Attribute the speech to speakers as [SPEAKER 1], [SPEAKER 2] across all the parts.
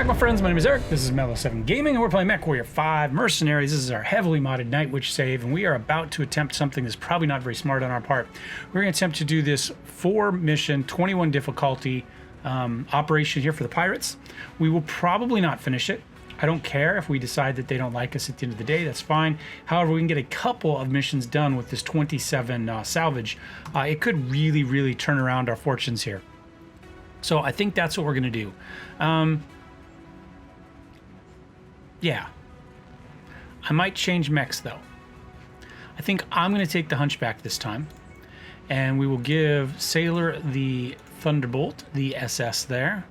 [SPEAKER 1] my friends, my name is Eric, this is MW5 Gaming, and we're playing Mech Warrior 5 Mercenaries. This is our heavily modded Night Witch save, and we are about to attempt something that's probably not very smart on our part. We're going to attempt to do this 4-mission, 21 difficulty operation here for the pirates. We will probably not finish it. I don't care if we decide that they don't like us at the end of the day, that's fine. However, we can get a couple of missions done with this 27 salvage. It could really, really turn around our fortunes here. So I think that's what we're going to do. Yeah. I might change mechs, though. I think I'm going to take the Hunchback this time. And we will give Sailor the Thunderbolt, the SS there.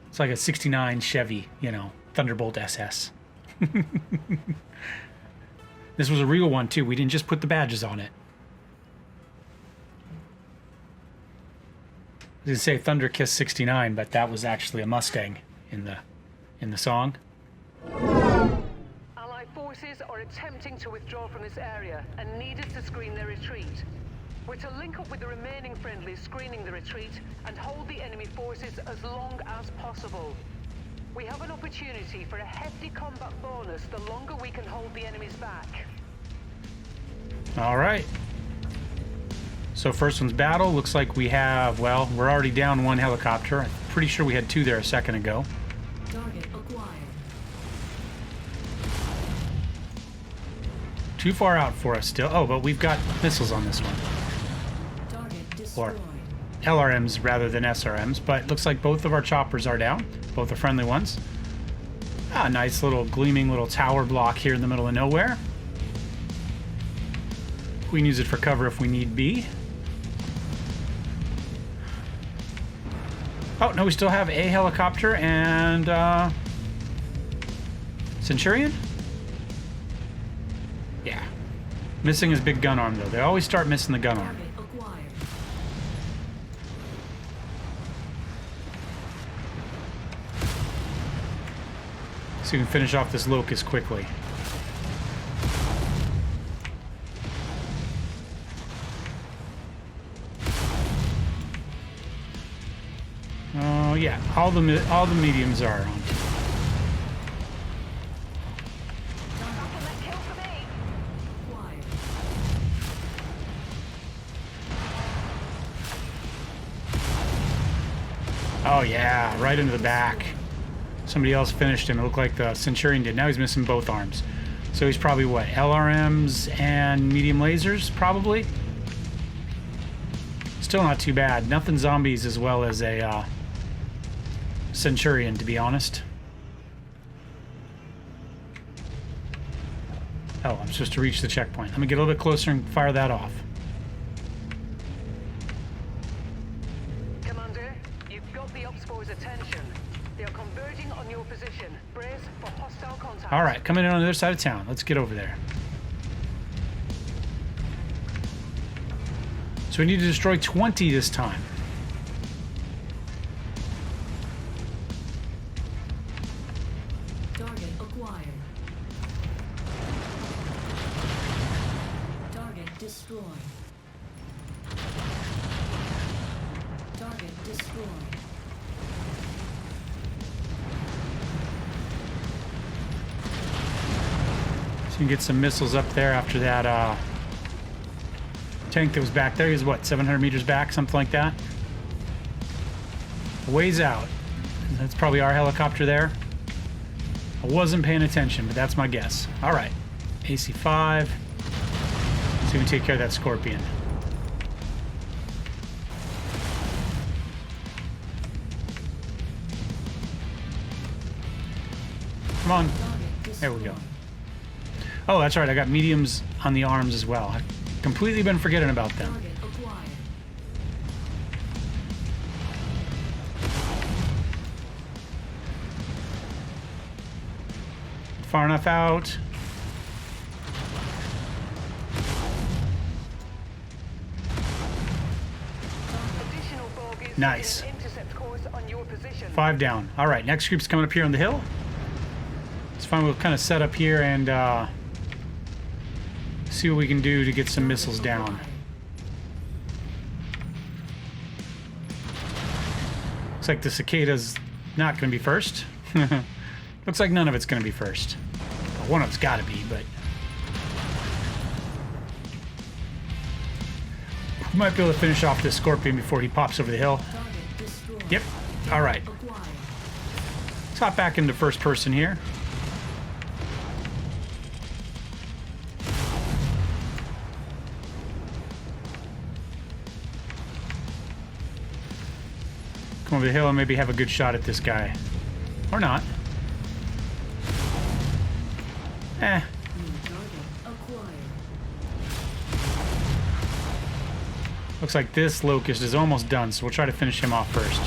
[SPEAKER 1] It's like a 69 Chevy, you know, Thunderbolt SS. This was a real one, too. We didn't just put the badges on it. I was gonna say Thunder Kiss 69, but that was actually a Mustang in the song.
[SPEAKER 2] Allied forces are attempting to withdraw from this area and need us to screen their retreat. We're to link up with the remaining friendlies screening the retreat and hold the enemy forces as long as possible. We have an opportunity for a hefty combat bonus the longer we can hold the enemies back.
[SPEAKER 1] All right. So first one's battle. Looks like we have, well, we're already down one helicopter. I'm pretty sure we had two there a second ago.
[SPEAKER 3] Target acquired.
[SPEAKER 1] Too far out for us still. Oh, but we've got missiles on this one.
[SPEAKER 3] Target destroyed.
[SPEAKER 1] Or LRMs rather than SRMs, but looks like both of our choppers are down. Both are friendly ones. Ah, nice little gleaming little tower block here in the middle of nowhere. We can use it for cover if we need be. Oh, no, we still have a helicopter and Centurion? Yeah. Missing his big gun arm, though. They always start missing the gun arm.
[SPEAKER 3] Target acquired.
[SPEAKER 1] So we can finish off this Locust quickly. Oh yeah, all the mediums are on.
[SPEAKER 3] Acquired.
[SPEAKER 1] Oh yeah, right into the back. Somebody else finished him. It looked like the Centurion did. Now he's missing both arms. So he's probably what, LRMs and medium lasers, probably? Still not too bad. Nothing zombies as well as a Centurion, to be honest. Oh, I'm supposed to reach the checkpoint. Let me get a little bit closer and fire that off.
[SPEAKER 2] Commander, you've got the Ops Boys' attention. They are converging on your position. Brace for hostile contact.
[SPEAKER 1] All right, coming in on the other side of town. Let's get over there. So we need to destroy 20 this time.
[SPEAKER 3] Target acquired. Target destroyed. Target destroyed.
[SPEAKER 1] So you can get some missiles up there after that tank that was back there. He was what, 700 meters back, something like that? A ways out. That's probably our helicopter there. I wasn't paying attention, but that's my guess. All right, AC5. So we can take care of that Scorpion. Come on. There we go. Oh, that's right. I got mediums on the arms as well. I've completely been forgetting about them.
[SPEAKER 3] Target acquired.
[SPEAKER 1] Far enough out.
[SPEAKER 2] Additional bogies
[SPEAKER 1] Nice.
[SPEAKER 2] in an intercept course on your position.
[SPEAKER 1] 5 down. All right, next group's coming up here on the hill. It's fine. We'll kind of set up here and see what we can do to get some missiles down. Looks like the cicada's not going to be first. Looks like none of it's going to be first. Well, one of it's got to be, but... we might be able to finish off this scorpion before he pops over the hill. Yep. All right. Let's hop back into first person here. Come over the hill and maybe have a good shot at this guy. Or not. Eh. Looks like this Locust is almost done, so we'll try to finish him off first.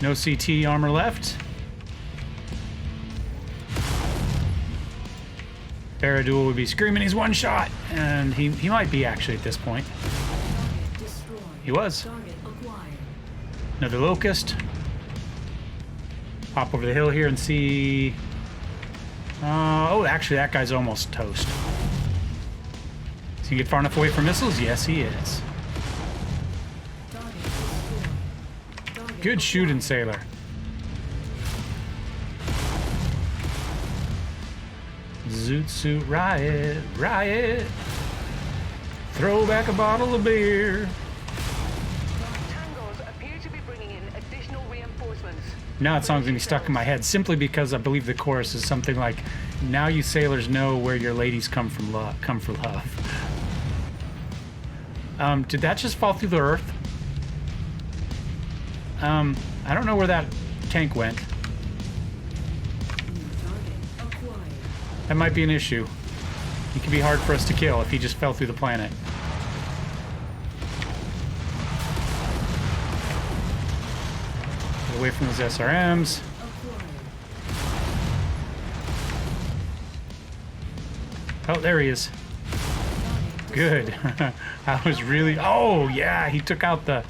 [SPEAKER 1] No CT armor left. Baraduel would be screaming he's one shot, and he might be actually at this point. He was. Another Locust. Pop over the hill here and see... oh, actually that guy's almost toast. Is he get far enough away from missiles? Yes, he is. Good shooting, Sailor. Zoot suit riot, riot. Throw back a bottle of beer.
[SPEAKER 2] Tangos appear to be bringing in additional reinforcements.
[SPEAKER 1] Now that song's gonna be stuck in my head simply because I believe the chorus is something like, "Now you sailors know where your ladies come from come for love." Did that just fall through the earth? I don't know where that tank went. That might be an issue. He could be hard for us to kill if he just fell through the planet. Get away from those SRMs. Oh, there he is. Good. I was really... oh, yeah, he took out the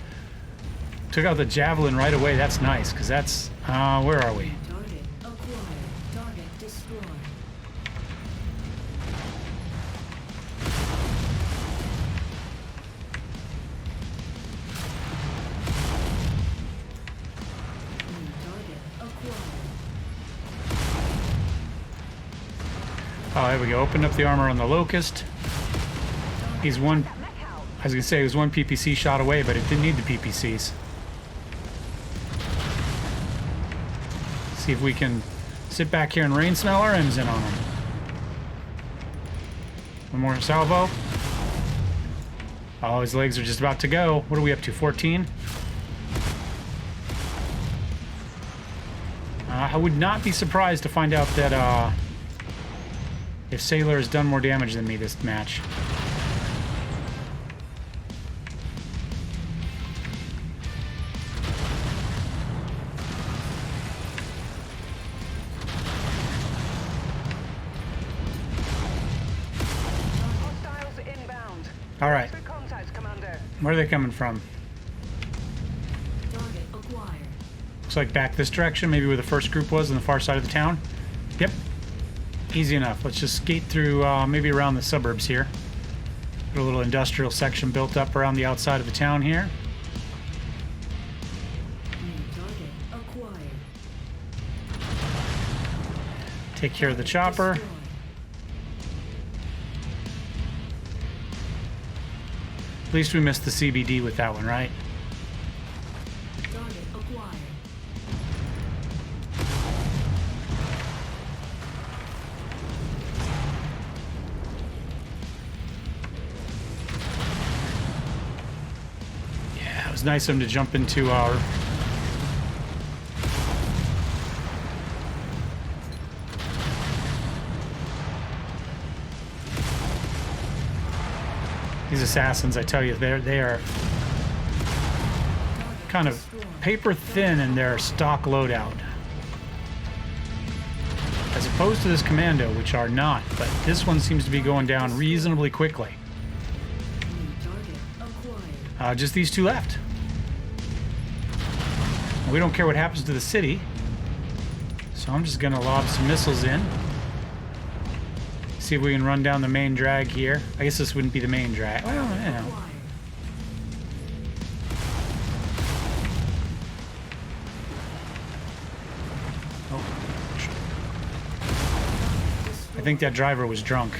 [SPEAKER 1] javelin right away. That's nice, because that's... where are we?
[SPEAKER 3] Target acquired. Target destroyed. Target acquired.
[SPEAKER 1] Oh, there we go. Opened up the armor on the Locust. He's one... I was going to say he was one PPC shot away, but it didn't need the PPCs. See if we can sit back here and rain smell our M's in on him. One more salvo. Oh, his legs are just about to go. What are we up to, 14? I would not be surprised to find out that if Sailor has done more damage than me this match. All right. Where are they coming from?
[SPEAKER 3] Target acquired.
[SPEAKER 1] Looks like back this direction, maybe where the first group was on the far side of the town. Yep. Easy enough. Let's just skate through, maybe around the suburbs here. Got a little industrial section built up around the outside of the town here.
[SPEAKER 3] Target acquired.
[SPEAKER 1] Take care of the chopper.
[SPEAKER 3] Destroyed.
[SPEAKER 1] At least we missed the CBD with that one, right?
[SPEAKER 3] Target acquired.
[SPEAKER 1] Yeah, it was nice of him to jump into our... These assassins, I tell you, they are kind of paper thin in their stock loadout. As opposed to this commando, which are not, but this one seems to be going down reasonably quickly.
[SPEAKER 3] Target acquired.
[SPEAKER 1] Just these two left. We don't care what happens to the city, so I'm just gonna lob some missiles in. See if we can run down the main drag here. I guess this wouldn't be the main drag. Well, you know. I think that driver was drunk.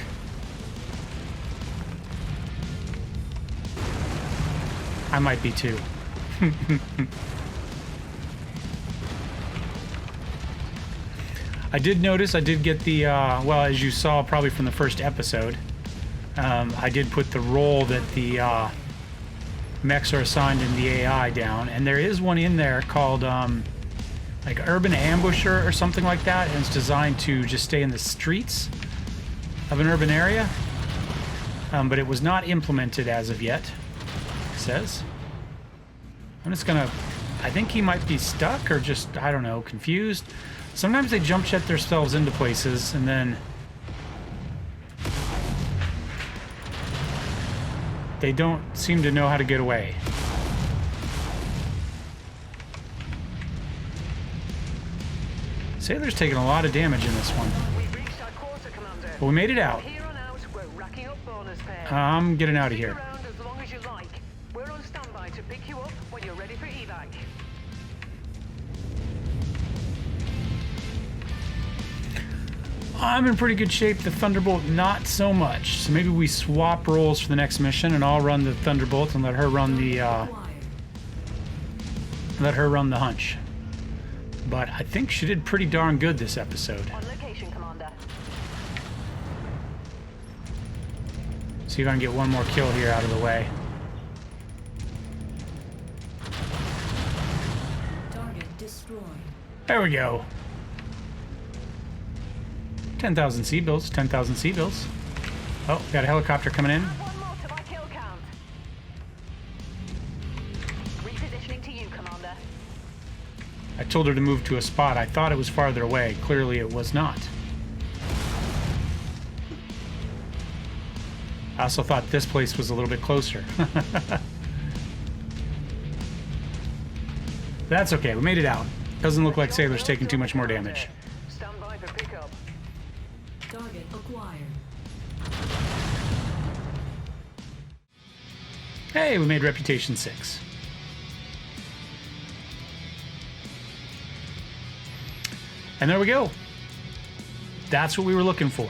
[SPEAKER 1] I might be too. I did notice, I did get the, well, as you saw probably from the first episode, I did put the role that the mechs are assigned in the AI down, and there is one in there called like Urban Ambusher or something like that, and it's designed to just stay in the streets of an urban area, but it was not implemented as of yet, it says. I'm just gonna, I think he might be stuck or just, I don't know, confused. Sometimes they jump jet themselves into places and then they don't seem to know how to get away. Sailor's taking a lot of damage in this one.
[SPEAKER 2] We've reached our quarter, Commander.
[SPEAKER 1] But we made it out.
[SPEAKER 2] Here on out, we're racking up bonus pay.
[SPEAKER 1] I'm getting out of
[SPEAKER 2] Stick
[SPEAKER 1] here.
[SPEAKER 2] around as long as you like. We're on standby to pick you up when you're ready for evac.
[SPEAKER 1] I'm in pretty good shape. The Thunderbolt, not so much. So maybe we swap roles for the next mission, and I'll run the Thunderbolt and let her run the hunch. But I think she did pretty darn good this episode.
[SPEAKER 2] On location, Commander.
[SPEAKER 1] See if I can get one more kill here out of the way.
[SPEAKER 3] Target destroyed.
[SPEAKER 1] There we go. 10,000 sea bills, 10,000 sea bills. Oh, got a helicopter coming in.
[SPEAKER 2] One more to my kill count. Repositioning to you, Commander.
[SPEAKER 1] I told her to move to a spot. I thought it was farther away. Clearly it was not. I also thought this place was a little bit closer. That's okay. We made it out. Doesn't look like Sailor's taking too much more damage.
[SPEAKER 2] Stand by for pickup.
[SPEAKER 3] Target acquired.
[SPEAKER 1] Hey, we made Reputation 6. And there we go. That's what we were looking for.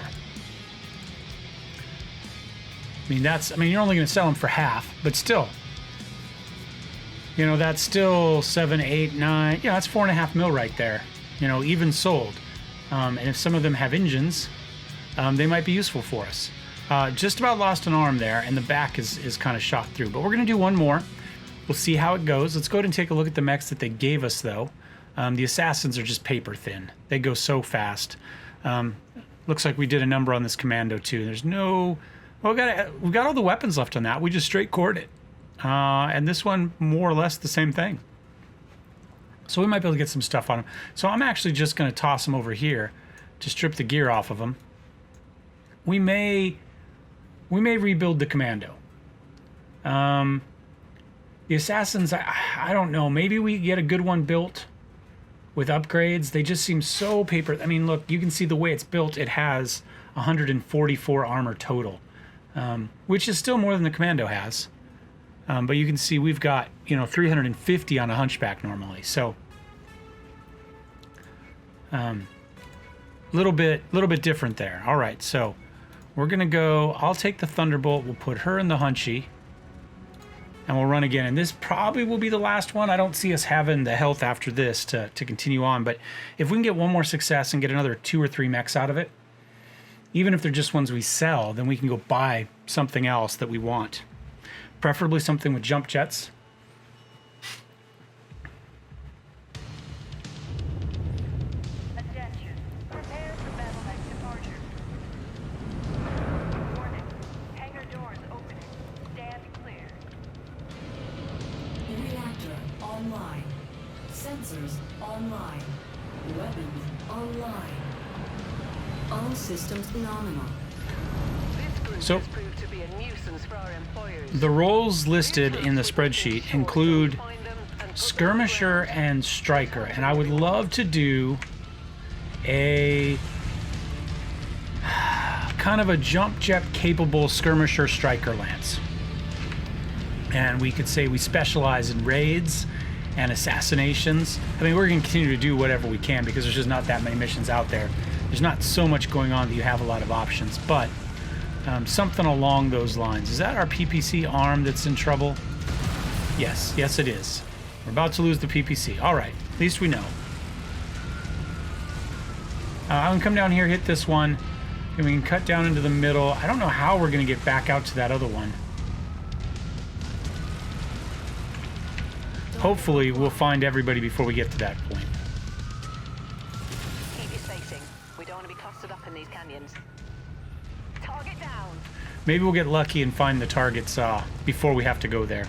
[SPEAKER 1] I mean, you're only going to sell them for half, but still. You know, that's still 7, 8, 9. Yeah, that's 4.5 mil right there. You know, even sold. And if some of them have engines, they might be useful for us. Just about lost an arm there, and the back is kind of shot through. But we're going to do one more. We'll see how it goes. Let's go ahead and take a look at the mechs that they gave us, though. The assassins are just paper thin. They go so fast. Looks like we did a number on this commando, too. There's no... Well, we've got all the weapons left on that. We just straight cored it. And this one, more or less the same thing. So we might be able to get some stuff on them. So I'm actually just going to toss them over here to strip the gear off of them. We may rebuild the commando. The assassins, I don't know. Maybe we get a good one built with upgrades. They just seem so paper. I mean, look, you can see the way it's built. It has 144 armor total, which is still more than the commando has. But you can see we've got, 350 on a hunchback normally. So, little bit different there. All right, so we're gonna go. I'll take the Thunderbolt. We'll put her in the hunchy, and we'll run again. And this probably will be the last one. I don't see us having the health after this to continue on. But if we can get one more success and get another 2 or 3 mechs out of it, even if they're just ones we sell, then we can go buy something else that we want. Preferably something with jump jets.
[SPEAKER 2] Attention. Prepare for Battletech departure. Warning. Hangar doors opening. Stand clear.
[SPEAKER 3] Reactor online. Sensors online. Weapons online. All systems nominal.
[SPEAKER 2] This group
[SPEAKER 1] So-
[SPEAKER 2] has proved to be a nuisance for our employers.
[SPEAKER 1] The roles listed in the spreadsheet include skirmisher and striker, and I would love to do a kind of a jump jet capable skirmisher striker lance. And we could say we specialize in raids and assassinations. I mean, we're going to continue to do whatever we can because there's just not that many missions out there there's not so much going on that you have a lot of options, but something along those lines. Is that our PPC arm that's in trouble? Yes, yes it is. We're about to lose the PPC. All right, at least we know. I'm gonna come down here, hit this one, and we can cut down into the middle. I don't know how we're gonna get back out to that other one. Hopefully we'll find everybody before we get to that point.
[SPEAKER 2] Keep your spacing. We don't want to be clustered up in these canyons. Target down.
[SPEAKER 1] Maybe we'll get lucky and find the targets before we have to go there.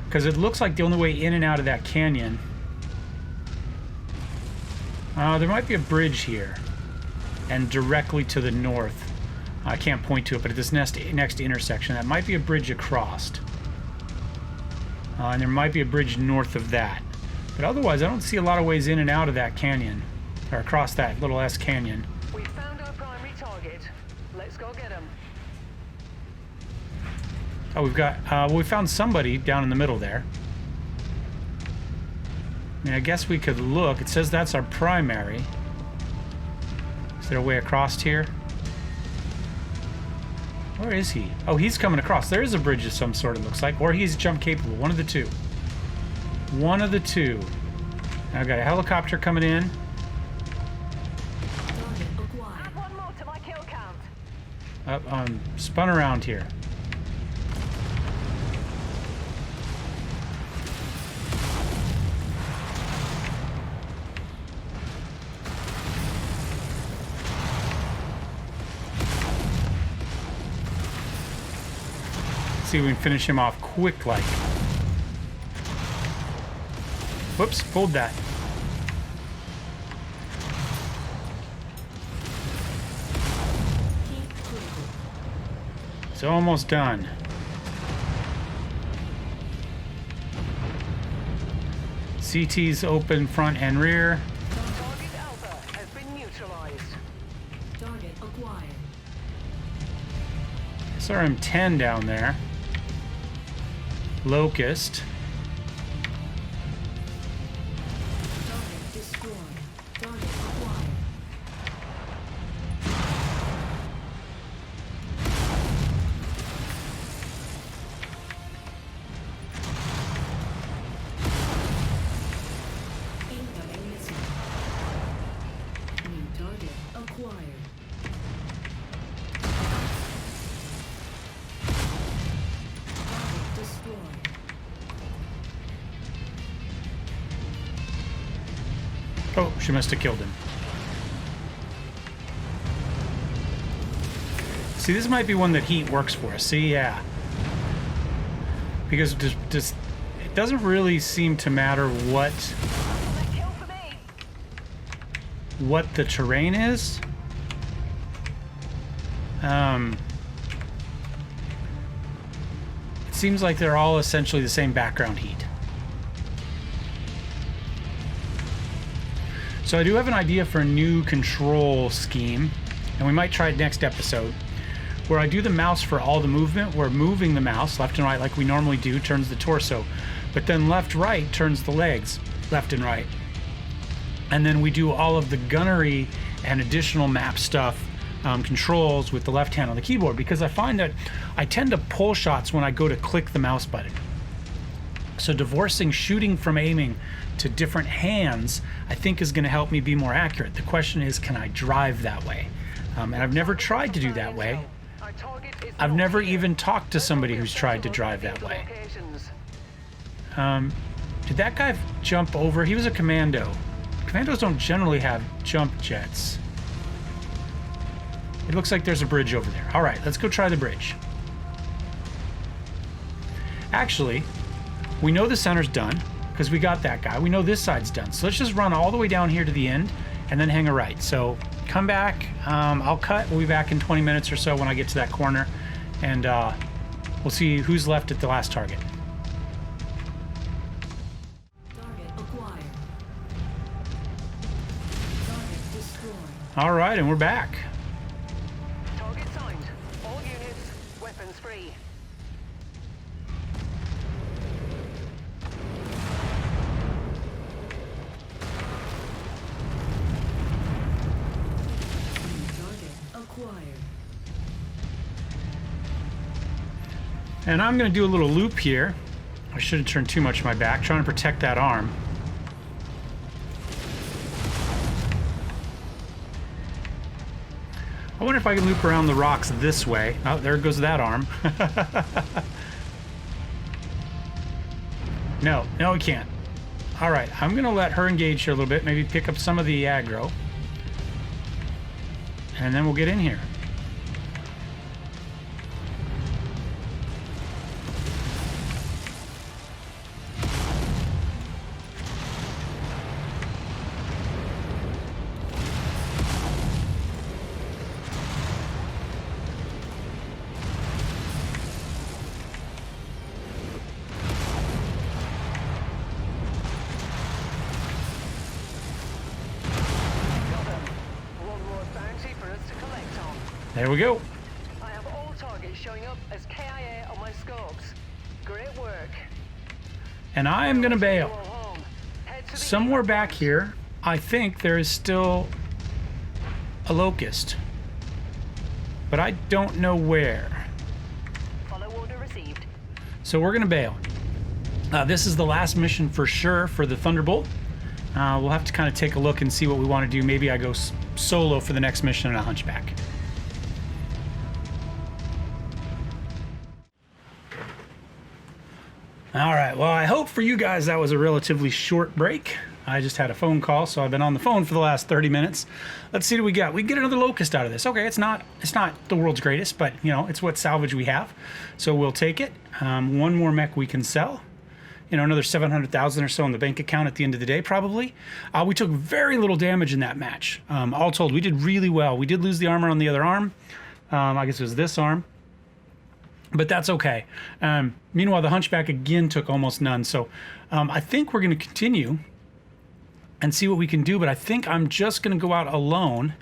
[SPEAKER 1] Because it looks like the only way in and out of that canyon... there might be a bridge here. And directly to the north. I can't point to it, but at this next intersection, that might be a bridge across. And there might be a bridge north of that. But otherwise, I don't see a lot of ways in and out of that canyon. Or across that little S canyon.
[SPEAKER 2] We found our primary target. Let's go get him.
[SPEAKER 1] Oh, we've got... well, we found somebody down in the middle there. I mean, I guess we could look. It says that's our primary. Is there a way across here? Where is he? Oh, he's coming across. There is a bridge of some sort, it looks like. Or he's jump capable. One of the two. One of the two. Now I've got a helicopter coming in.
[SPEAKER 2] Add one more to my kill count.
[SPEAKER 1] I'm spun around here. See if we can finish him off quick like. Whoops, pulled that. It's almost done. CT's open front and rear.
[SPEAKER 2] Target Alpha has been neutralized.
[SPEAKER 3] Target acquired.
[SPEAKER 1] SRM-10 down there. Locust.
[SPEAKER 3] Target destroyed. Target acquired. Incoming missile. New target acquired. Target destroyed.
[SPEAKER 1] Oh, she must have killed him. See, this might be one that heat works for us. See, yeah. Because just it doesn't really seem to matter what
[SPEAKER 2] Kill for me.
[SPEAKER 1] the terrain is. It seems like they're all essentially the same background heat. So I do have an idea for a new control scheme, and we might try it next episode, where I do the mouse for all the movement, where moving the mouse left and right like we normally do turns the torso, but then left-right turns the legs left and right. And then we do all of the gunnery and additional map stuff, controls with the left hand on the keyboard, because I find that I tend to pull shots when I go to click the mouse button. So divorcing shooting from aiming to different hands, I think, is going to help me be more accurate. The question is, can I drive that way? And I've never tried to do that way.
[SPEAKER 2] Our target is
[SPEAKER 1] I've
[SPEAKER 2] not
[SPEAKER 1] never
[SPEAKER 2] here.
[SPEAKER 1] even talked to somebody who's tried to drive that way.
[SPEAKER 2] Locations.
[SPEAKER 1] Did that guy jump over? He was a commando. Commandos don't generally have jump jets. It looks like there's a bridge over there. All right, let's go try the bridge. Actually, we know the center's done because we got that guy. We know this side's done. So let's just run all the way down here to the end and then hang a right. So come back. I'll cut. We'll be back in 20 minutes or so when I get to that corner. And we'll see who's left at the last target.
[SPEAKER 3] Target acquired. Target destroyed.
[SPEAKER 1] All right, and we're back.
[SPEAKER 2] Target signed. All units, weapons free.
[SPEAKER 1] And I'm going to do a little loop here. I shouldn't turn too much my back, trying to protect that arm. I wonder if I can loop around the rocks this way. Oh, there goes that arm. No, we can't. All right, I'm going to let her engage here a little bit, maybe pick up some of the aggro. And then we'll get in here. There we go.
[SPEAKER 2] I have all targets showing up as KIA on my scopes. Great work.
[SPEAKER 1] And I am going to bail.
[SPEAKER 2] Head to the
[SPEAKER 1] Somewhere back here, I think there is still a locust. But I don't know where.
[SPEAKER 2] follow order received.
[SPEAKER 1] So we're going to bail. This is the last mission for sure for the Thunderbolt. We'll have to kind of take a look and see what we want to do. Maybe I go solo for the next mission on a Hunchback. All right, well, I hope for you guys that was a relatively short break. I just had a phone call, so I've been on the phone for the last 30 minutes. Let's see what we got. We get another locust out of this. Okay, it's not the world's greatest, but you know, it's what salvage we have. So we'll take it. One more mech we can sell. You know, another 700,000 or so in the bank account at the end of the day, probably. We took very little damage in that match. All told, we did really well. We did lose the armor on the other arm. I guess it was this arm. But that's okay. Meanwhile, the Hunchback again took almost none. So I think we're going to continue and see what we can do. But I think I'm just going to go out alone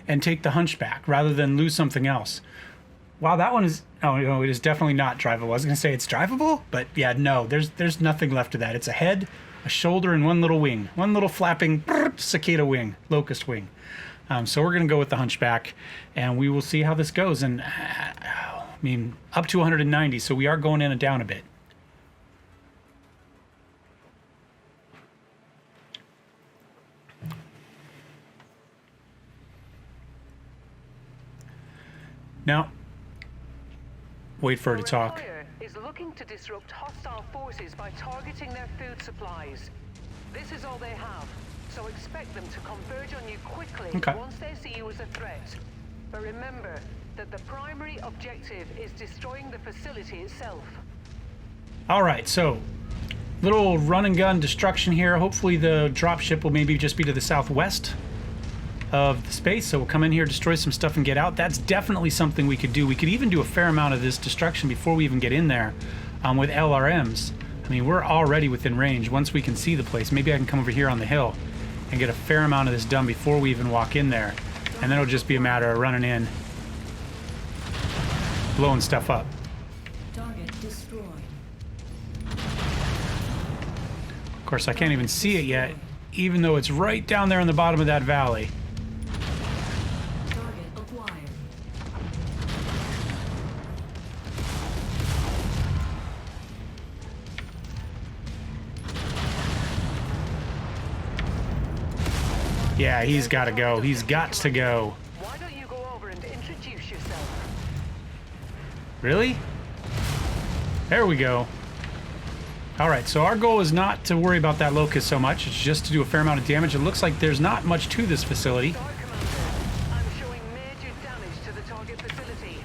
[SPEAKER 1] and take the Hunchback rather than lose something else. Wow, that one is... Oh, no, it is definitely not drivable. I was going to say it's drivable, but yeah, no. There's nothing left of that. It's a head, a shoulder, and one little wing. One little flapping cicada wing, locust wing. So we're going to go with the Hunchback, and we will see how this goes. And... I mean, up to 190, so we are going in and down a bit. Now, wait for her to talk.
[SPEAKER 2] Warrior is looking to disrupt hostile forces by targeting their food supplies. This is all they have, so expect them to converge on you quickly once they see you as a threat. But remember that the primary objective is destroying the facility itself.
[SPEAKER 1] All right, so little run and gun destruction here. Hopefully the dropship will maybe just be to the southwest of the space. So we'll come in here, destroy some stuff, and get out. That's definitely something we could do. We could even do a fair amount of this destruction before we even get in there with LRMs. I mean, we're already within range. Once we can see the place, maybe I can come over here on the hill and get a fair amount of this done before we even walk in there. And then it'll just be a matter of running in, blowing stuff up.
[SPEAKER 3] Target destroyed.
[SPEAKER 1] Of course, I can't even see it yet, even though it's right down there in the bottom of that valley.
[SPEAKER 3] Target acquired.
[SPEAKER 1] Yeah, he's got to go. He's got to go.
[SPEAKER 2] Why don't you go over and introduce yourself?
[SPEAKER 1] Really? There we go. All right, so our goal is not to worry about that locust so much. It's just to do a fair amount of damage. It looks like there's not much to this facility.
[SPEAKER 2] Sorry, Commander. I'm showing major damage to the target facility.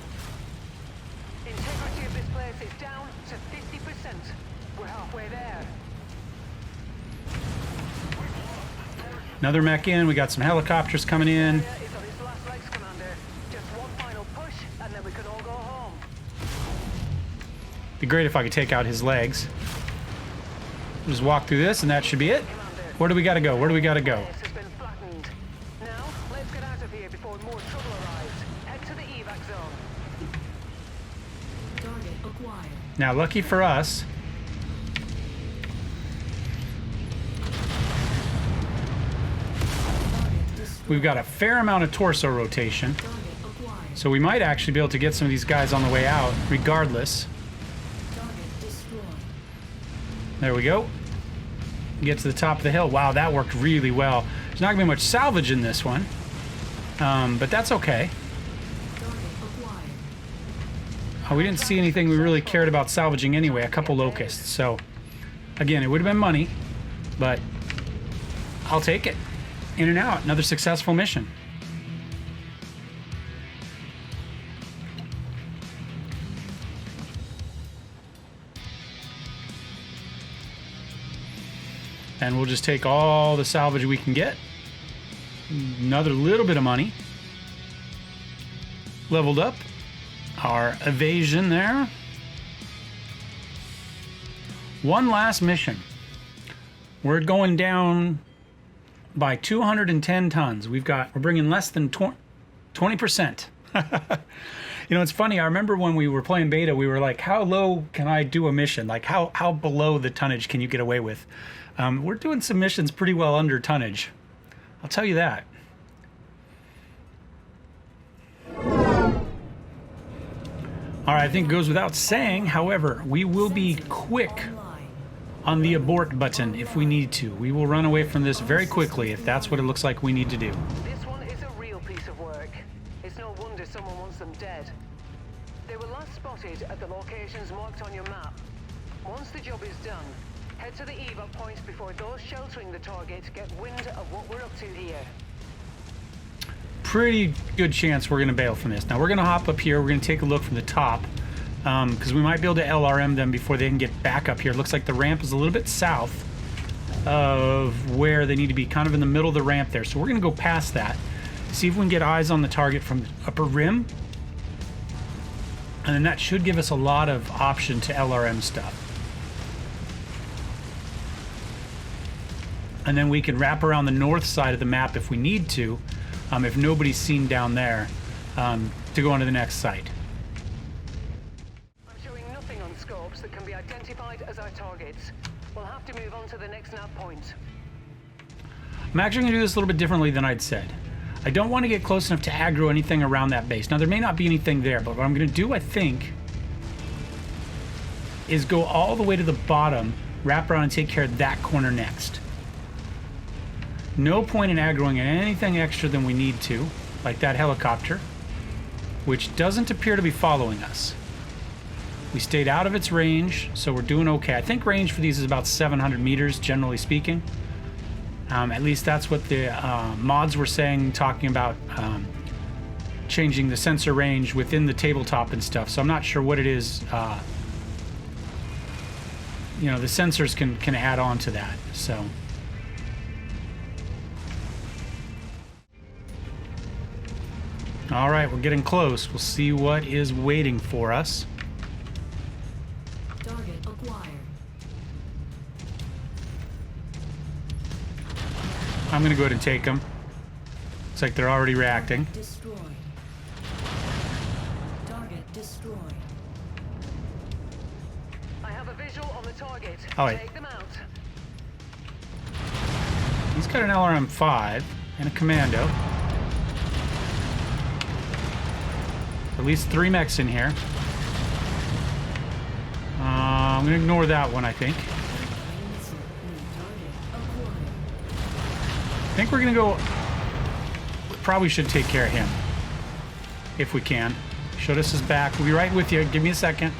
[SPEAKER 2] Integrity of this place is down to 50%. We're halfway there.
[SPEAKER 1] Another mech in. We got some helicopters coming in.
[SPEAKER 2] Warrior is on his last legs, Commander. Just one final push, and then we can all go home.
[SPEAKER 1] Be great if I could take out his legs. Just walk through this, and that should be it. Where do we got to go? Where do we got to go?
[SPEAKER 2] This has been flattened. Now, let's get out of here before more trouble arrives. Head to the evac zone.
[SPEAKER 3] Target acquired.
[SPEAKER 1] Now, lucky for us,
[SPEAKER 3] Target destroyed.
[SPEAKER 1] we've got a fair amount of torso rotation.
[SPEAKER 3] Target acquired.
[SPEAKER 1] So we might actually be able to get some of these guys on the way out, regardless. There we go. Get to the top of the hill. Wow, that worked really well. There's not going to be much salvage in this one, but that's okay. Oh, we didn't see anything we really cared about salvaging anyway. A couple locusts. So, again, it would have been money, but I'll take it. In and out. Another successful mission. And we'll just take all the salvage we can get. Another little bit of money. Leveled up our evasion there. One last mission. We're going down by 210 tons. We're bringing less than 20%. You know, it's funny. I remember when we were playing beta, we were like, how low can I do a mission? Like, how below the tonnage can you get away with? We're doing some missions pretty well under tonnage. I'll tell you that. All right, I think it goes without saying. However, we will be quick on the abort button if we need to. We will run away from this very quickly if that's what it looks like we need to do.
[SPEAKER 2] This one is a real piece of work. It's no wonder someone wants them dead. They were last spotted at the locations marked on your map. Once the job is done, head to the evac points before those sheltering the target get wind of what we're up to here.
[SPEAKER 1] Pretty good chance we're going to bail from this. Now we're going to hop up here. We're going to take a look from the top because we might be able to LRM them before they can get back up here. It looks like the ramp is a little bit south of where they need to be, kind of in the middle of the ramp there. So we're going to go past that, see if we can get eyes on the target from the upper rim. And then that should give us a lot of option to LRM stuff. And then we can wrap around the north side of the map if we need to, if nobody's seen down there, to go on to the next site.
[SPEAKER 2] I'm showing nothing on scopes that can be identified as our targets. We'll have to move on to the next nav point.
[SPEAKER 1] I'm actually going to do this a little bit differently than I'd said. I don't want to get close enough to aggro anything around that base. Now, there may not be anything there, but what I'm going to do, I think, is go all the way to the bottom, wrap around, and take care of that corner next. No point in aggroing anything extra than we need to, like that helicopter, which doesn't appear to be following us. We stayed out of its range, so we're doing okay. I think range for these is about 700 meters, generally speaking. At least that's what the mods were saying, talking about changing the sensor range within the tabletop and stuff. So I'm not sure what it is. You know, the sensors can add on to that. So. All right, we're getting close. We'll see what is waiting for us.
[SPEAKER 3] Target acquired.
[SPEAKER 1] I'm gonna go ahead and take them. Looks like they're already reacting.
[SPEAKER 3] Destroyed. Target destroyed.
[SPEAKER 2] I have a visual on the target.
[SPEAKER 1] Oh, wait.
[SPEAKER 2] Take them out.
[SPEAKER 1] He's got an LRM5 and a commando. At least 3 mechs in here. I'm gonna ignore that one, I think. I think we're gonna go. We probably should take care of him if we can. Showed us his back. We'll be right with you. Give me a second.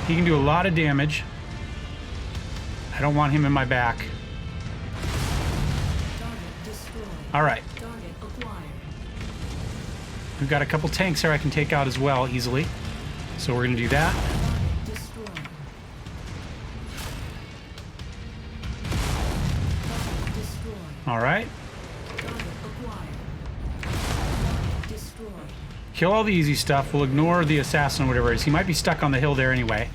[SPEAKER 1] He can do a lot of damage. I don't want him in my back. All right. We've got a couple tanks here I can take out as well easily. So we're gonna do that. All right. Kill all the easy stuff. We'll ignore the assassin or whatever it is. He might be stuck on the hill there anyway.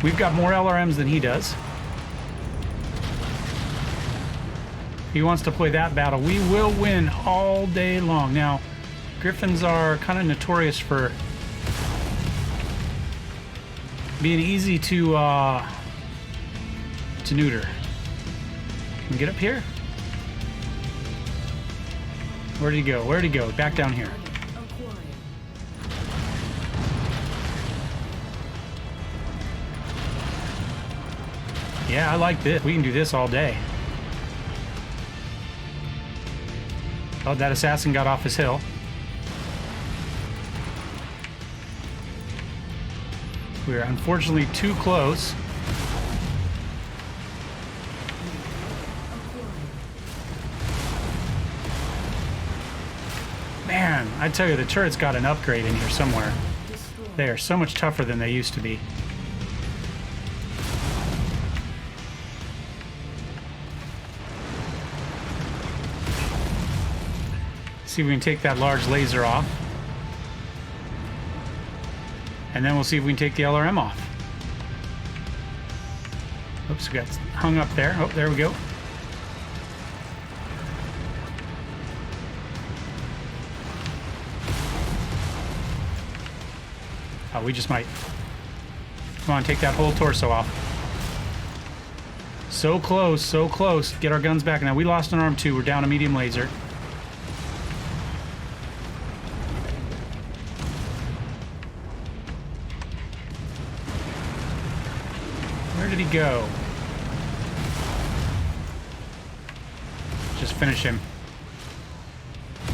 [SPEAKER 1] We've got more LRMs than he does. He wants to play that battle. We will win all day long. Now, Griffins are kind of notorious for being easy to neuter. Can we get up here? Where'd he go? Where'd he go? Back down here. Yeah, I like this. We can do this all day. Oh, that assassin got off his hill. We're unfortunately too close. Man, I tell you, the turret's got an upgrade in here somewhere. They are so much tougher than they used to be. See if we can take that large laser off. And then we'll see if we can take the LRM off. Oops, we got hung up there. Oh, there we go. Oh, we just might. Come on, take that whole torso off. So close, so close. Get our guns back. Now, we lost an arm too. We're down a medium laser. Where did he go? Just finish him.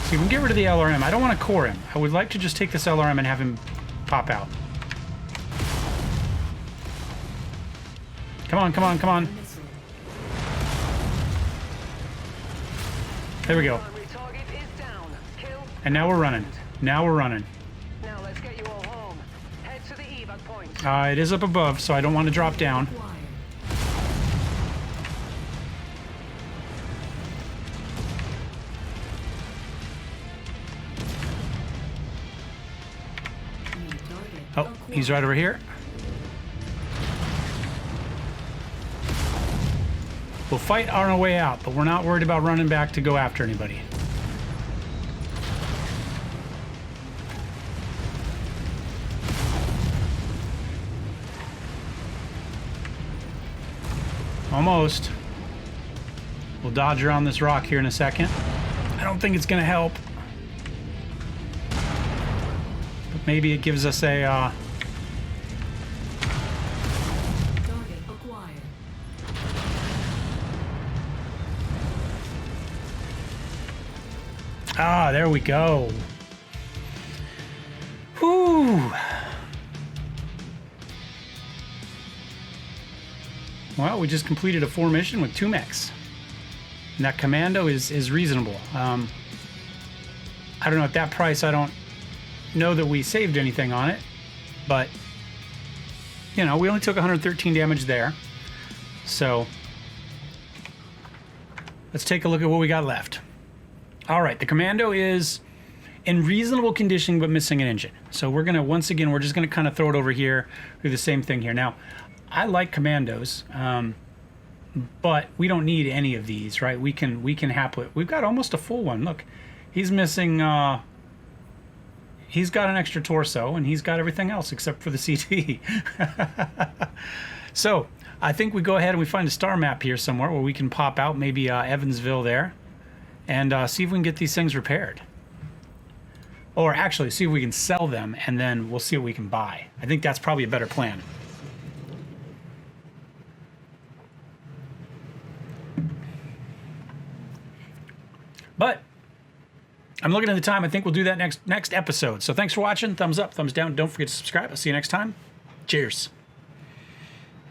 [SPEAKER 1] See, we can get rid of the LRM. I don't want to core him. I would like to just take this LRM and have him pop out. Come on, come on, come on. There we go. And now we're running. Now we're running.
[SPEAKER 2] Now let's get you all home. Head to the evac point.
[SPEAKER 1] It is up above, so I don't want to drop down. Oh, he's right over here. We'll fight on our way out, but we're not worried about running back to go after anybody. Almost. We'll dodge around this rock here in a second. I don't think it's going to help. But maybe it gives us a...
[SPEAKER 3] Target acquired.
[SPEAKER 1] Ah, there we go. Whew. Well, we just completed a 4 mission with 2 mechs. And that commando is reasonable. I don't know, at that price, I don't know that we saved anything on it. But, you know, we only took 113 damage there. So, let's take a look at what we got left. All right, the commando is in reasonable condition, but missing an engine. So we're going to, once again, we're just going to kind of throw it over here, do the same thing here. Now, I like commandos, but we don't need any of these, right? We can happily, we've got almost a full one. Look, he's missing, he's got an extra torso, and he's got everything else except for the CT. So I think we go ahead and we find a star map here somewhere where we can pop out, maybe Evansville there, and see if we can get these things repaired. Or actually, see if we can sell them, and then we'll see what we can buy. I think that's probably a better plan. But I'm looking at the time. I think we'll do that next episode. So thanks for watching. Thumbs up, thumbs down. Don't forget to subscribe. I'll see you next time. Cheers.